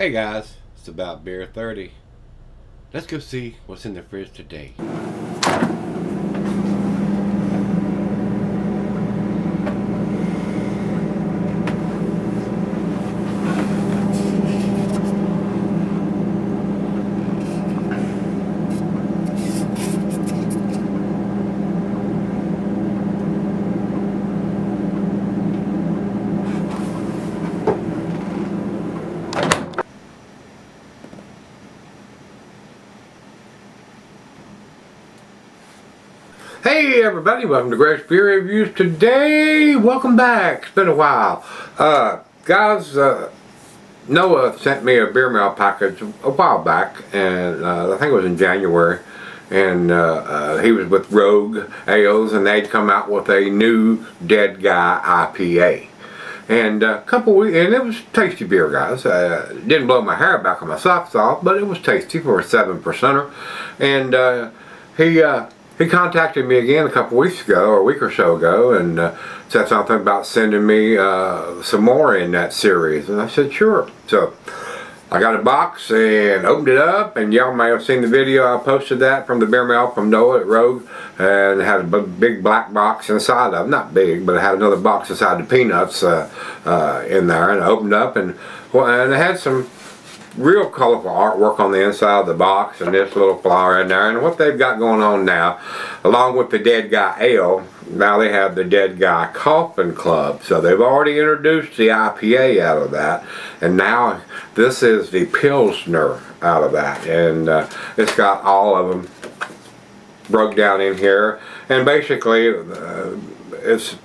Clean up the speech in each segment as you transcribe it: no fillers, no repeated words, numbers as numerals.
Hey guys, it's about beer 30. Let's go see what's in the fridge today. Hey everybody, welcome to Gregsbeerreviews. Today, welcome back. It's been a while. Guys, Noah sent me a beer mail package a while back, and I think it was in January, and he was with Rogue Ales, and they'd come out with a new Dead Guy IPA. And a couple weeks, and it was tasty beer, guys. It didn't blow my hair back on my socks off, but it was tasty for a 7%er. And he contacted me again a couple weeks ago, or a week or so ago, and said something about sending me some more in that series. And I said, sure. So I got a box and opened it up, and y'all may have seen the video. I posted that from the beer mail from Noah at Rogue, and it had a big black box inside of it. Not big, but it had another box inside the peanuts in there. And I opened up, and it had some real colorful artwork on the inside of the box, and this little flower in there. And what they've got going on now, along with the Dead Guy Ale, now they have the Dead Guy Coffin Club. So they've already introduced the IPA out of that, and now this is the Pilsner out of that. And it's got all of them broke down in here, and basically it's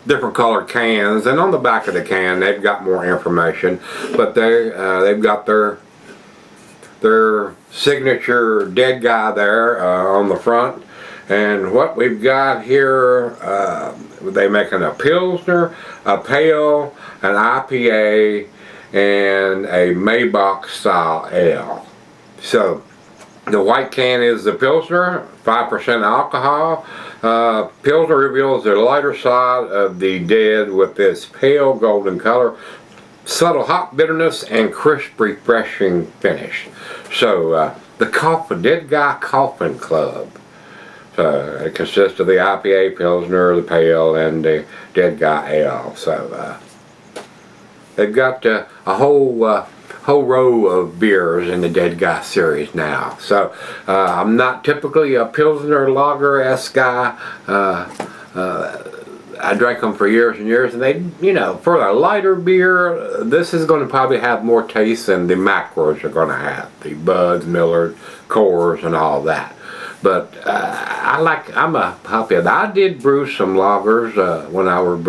different colored cans, and on the back of the can they've got more information, but they've got their signature Dead Guy there on the front. And what we've got here, they making a Pilsner, a Pale, an IPA, and a Maybach style ale. So the white can is the Pilsner, 5% alcohol. Pilsner reveals the lighter side of the Dead with this pale golden color, subtle hop bitterness, and crisp, refreshing finish. So the Dead Guy Coffin Club. So it consists of the IPA, Pilsner, the Pale, and the Dead Guy Ale. So they've got a whole row of beers in the Dead Guy series now. So I'm not typically a Pilsner lager-esque guy. I drank them for years and years, and they, you know, for a lighter beer, this is going to probably have more taste than the macros are going to have. The Buds, Millers, Coors, and all that. But I'm a hoppy. I did brew some lagers when I was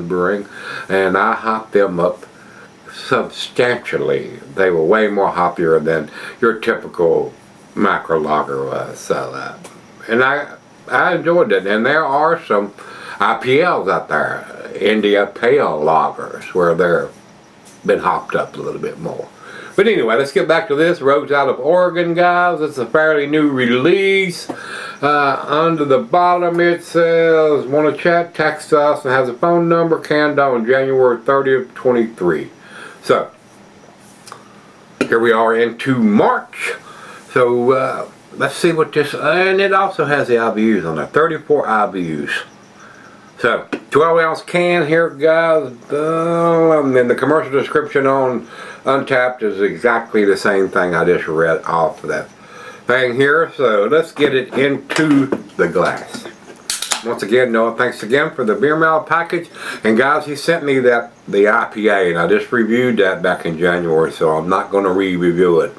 brewing, and I hopped them up substantially. They were way more hoppier than your typical macro lager was. So, and I enjoyed it. And there are some IPLs out there, India Pale lagers, where they're been hopped up a little bit more. But anyway, let's get back to this. Rogue's out of Oregon, guys. It's a fairly new release. Under the bottom it says, want to chat, text us, and has a phone number, canned on January 30th, 23. So, here we are into March. So, let's see what this, and it also has the IBUs on it, 34 IBUs. So, 12 ounce can here, guys, and then the commercial description on Untapped is exactly the same thing I just read off of that thing here. So, let's get it into the glass. Once again, Noah, thanks again for the beer mail package. And guys, he sent me the IPA, and I just reviewed that back in January, so I'm not going to re-review it.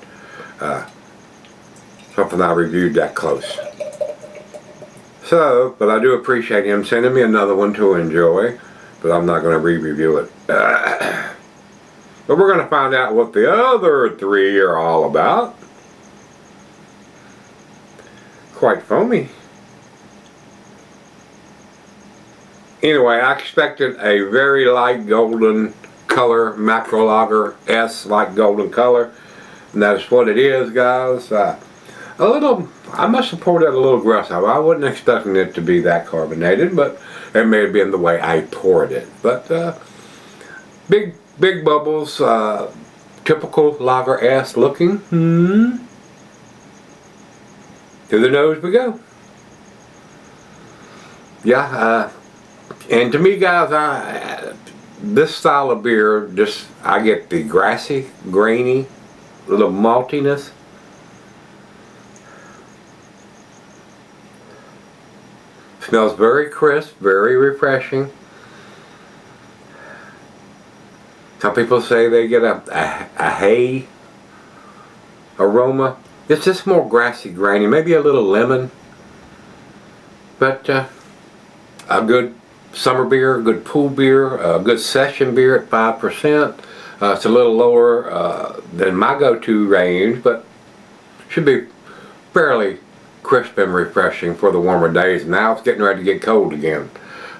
Something I reviewed that close. So, but I do appreciate him sending me another one to enjoy, but I'm not going to re-review it. But we're going to find out what the other three are all about. Quite foamy. Anyway, I expected a very light golden color, macro lager-esque light golden color, and that's what it is, guys. I must have poured it a little aggressive. I wasn't expecting it to be that carbonated, but it may have been the way I poured it. But big bubbles, typical lager-esque looking. To the nose we go. Yeah, and to me, guys, this style of beer, I get the grassy, grainy, little maltiness. Smells very crisp, very refreshing. Some people say they get a hay aroma. It's just more grassy, grainy, maybe a little lemon. But a good summer beer, a good pool beer, a good session beer at 5%. It's a little lower than my go-to range, but should be fairly crisp and refreshing for the warmer days. Now it's getting ready to get cold again.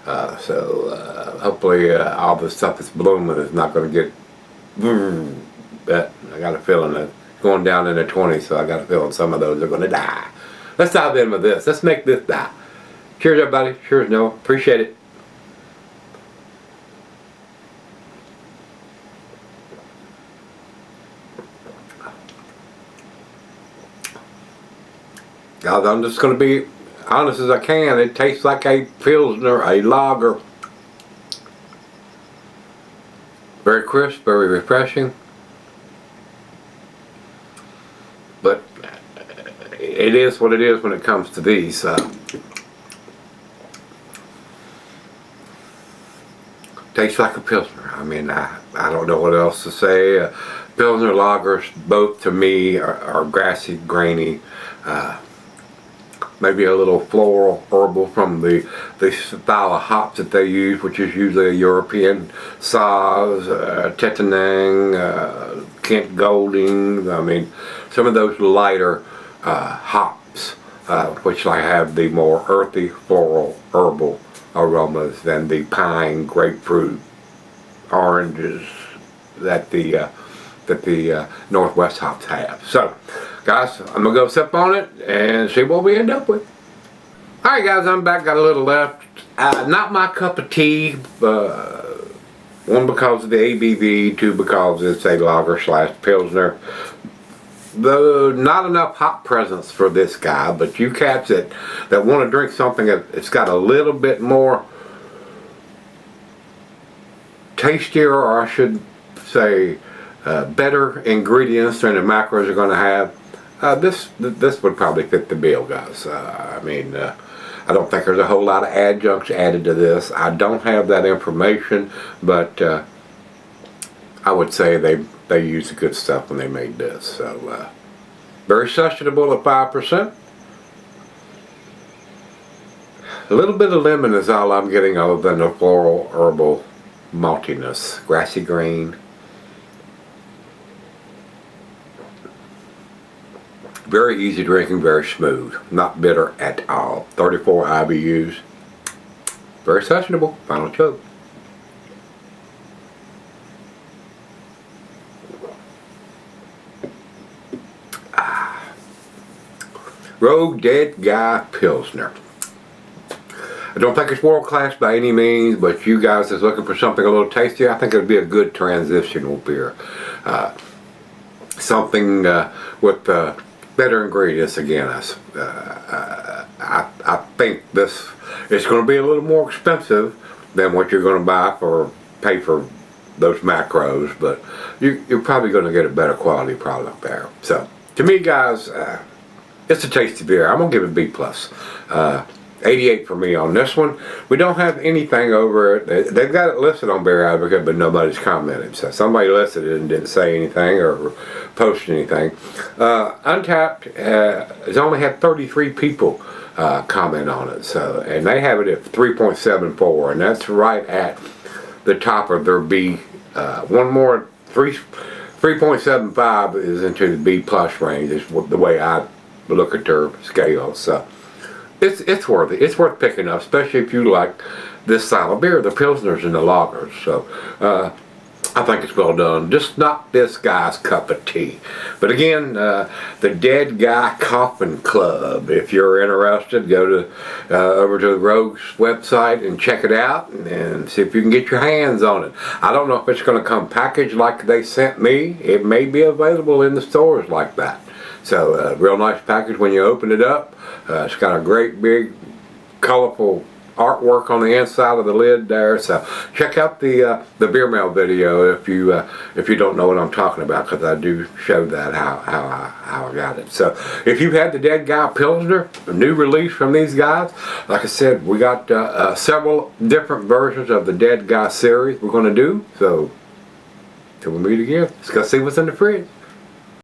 So hopefully all the stuff that's blooming is not going to get, but I got a feeling that it's going down in the 20s, so I got a feeling some of those are going to die. Let's dive in with this. Let's make this die. Cheers, everybody. Cheers, Noah. Appreciate it. Guys, I'm just going to be honest as I can. It tastes like a Pilsner, a lager. Very crisp, very refreshing. But it is what it is when it comes to these. Tastes like a Pilsner. I mean, I don't know what else to say. Pilsner lagers, both to me, are grassy, grainy. Maybe a little floral, herbal from the style of hops that they use, which is usually a European Saaz, Tettnang, Kent Golding. I mean, some of those lighter hops, which I have the more earthy, floral, herbal aromas than the pine, grapefruit, oranges that the Northwest hops have. So, guys, I'm gonna go sip on it and see what we end up with. Alright, guys, I'm back. Got a little left. Not my cup of tea. One, because of the ABV. Two, because it's a lager / Pilsner. Though not enough hop presence for this guy, but you cats that want to drink something that's got a little bit more tastier, or I should say better ingredients than the macros are going to have, this would probably fit the bill, guys. I mean, I don't think there's a whole lot of adjuncts added to this. I don't have that information, but I would say they used the good stuff when they made this. So very sessionable at 5%. A little bit of lemon is all I'm getting, other than the floral, herbal maltiness, grassy grain. Very easy drinking, very smooth, not bitter at all. 34 IBUs. Very sessionable. Final chug. Rogue Dead Guy Pilsner. I don't think it's world class by any means, but you guys that's looking for something a little tastier, I think it would be a good transitional beer. Something with better ingredients again. I think this is going to be a little more expensive than what you're going to pay for those macros, but you're probably going to get a better quality product there. So to me, guys, it's a tasty beer. I'm going to give it a B+. 88 for me on this one. We don't have anything over it. They've got it listed on Beer Advocate, but nobody's commented. So somebody listed it and didn't say anything or post anything. Untapped has only had 33 people comment on it. So, and they have it at 3.74, and that's right at the top of their B. One more 3.75 is into the B+ range. Is the way I look at their scale. So it's worthy. It's worth picking up, especially if you like this style of beer, the Pilsners and the lagers. So I think it's well done. Just not this guy's cup of tea. But again, the Dead Guy Coffin Club. If you're interested, go to over to the Rogue's website and check it out and see if you can get your hands on it. I don't know if it's going to come packaged like they sent me. It may be available in the stores like that. So real nice package when you open it up. It's got a great big colorful artwork on the inside of the lid there. So check out the beer mail video if you don't know what I'm talking about, because I do show that how I got it. So if you've had the Dead Guy Pilsner, a new release from these guys, like I said, we got several different versions of the Dead Guy series we're going to do. So till we meet again, let's go see what's in the fridge.